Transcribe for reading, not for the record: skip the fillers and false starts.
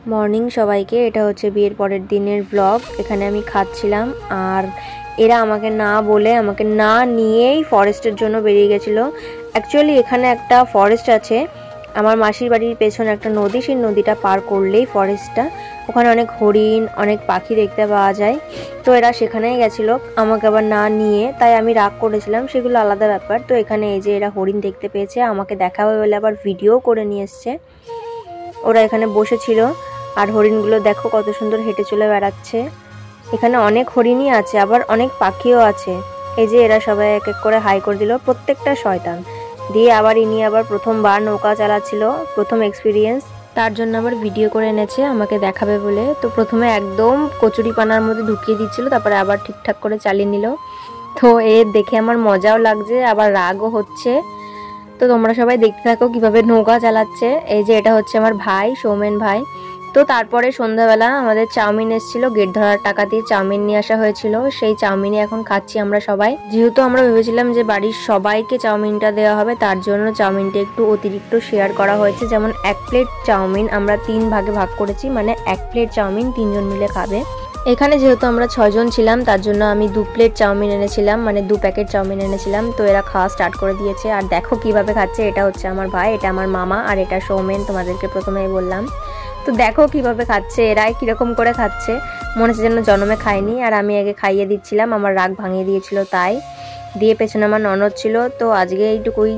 Morning सबाइके এটা হচ্ছে বিয়ের পরের দিনের ব্লগ। এখানে আমি খাচ্ছিলাম আর এরা আমাকে না বলে আমাকে না নিয়েই ফরেস্টের জন্য বেরিয়ে গেছিল। অ্যাকচুয়ালি এখানে একটা ফরেস্ট আছে, আমার মাসির বাড়ির পেছনে একটা নদী, সেই নদীটা পার করলেই ফরেস্টটা। ওখানে অনেক হরিণ অনেক পাখি দেখতে পাওয়া যায়। তো এরা সেখানেই গেছিল আমাকে আবার না নিয়ে, তাই আমি রাগ করেছিলাম, সেগুলো আলাদা ব্যাপার। তো এখানে এই যে এরা হরিণ দেখতে পেয়েছে, আমাকে দেখাবে বলে আবার ভিডিও করে নিয়ে এসছে। ওরা এখানে বসেছিল আর হরিণগুলো দেখো কত সুন্দর হেঁটে চলে বেড়াচ্ছে। এখানে অনেক হরিণই আছে, আবার অনেক পাখিও আছে। এই যে এরা সবাই এক এক করে হাই করে দিল, প্রত্যেকটা শয়তান। দিয়ে আবার ইনি আবার প্রথমবার নৌকা চালাচ্ছিল, প্রথম এক্সপিরিয়েন্স, তার জন্য আবার ভিডিও করে এনেছে আমাকে দেখাবে বলে। তো প্রথমে একদম কচুরি পানার মধ্যে ঢুকিয়ে দিচ্ছিল, তারপরে আবার ঠিকঠাক করে চালিয়ে নিল। তো এর দেখে আমার মজাও লাগছে আবার রাগও হচ্ছে। তো তোমরা সবাই দেখতে থাকো কিভাবে নৌকা চালাচ্ছে। এই যে এটা হচ্ছে আমার ভাই, সৌমেন ভাই। তো তারপরে সন্ধ্যাবেলা আমাদের চাউমিন এসেছিল, গেট ধরার টাকা দিয়ে চাউমিন নিয়ে আসা হয়েছিল, সেই চাউমিনই এখন খাচ্ছি আমরা সবাই। যেহেতু আমরা ভেবেছিলাম যে বাড়ির সবাইকে চাউমিনটা দেওয়া হবে, তার জন্য চাউমিনটা একটু অতিরিক্ত শেয়ার করা হয়েছে। যেমন 1 প্লেট চাউমিন আমরা 3 ভাগে ভাগ করেছি, মানে 1 প্লেট চাউমিন 3 জন মিলে খাবে। এখানে যেহেতু আমরা 6 জন ছিলাম, তার জন্য আমি 2 প্লেট চাউমিন এনেছিলাম, মানে 2 প্যাকেট চাউমিন এনেছিলাম। তো এরা খাওয়া স্টার্ট করে দিয়েছে আর দেখো কিভাবে খাচ্ছে। এটা হচ্ছে আমার ভাই, এটা আমার মামা, আর এটা সৌমেন, তোমাদেরকে প্রথমেই বললাম। তো দেখো কিভাবে খাচ্ছে, এরাই কিরকম করে খাচ্ছে, মনে হচ্ছে যেন জন্মে খায়নি। আর আমি আগে খাইয়ে দিচ্ছিলাম, আমার রাগ ভাঙিয়ে দিয়েছিল তাই। দিয়ে পেছনে আমার ননদ ছিল। তো আজকে এইটুকুই।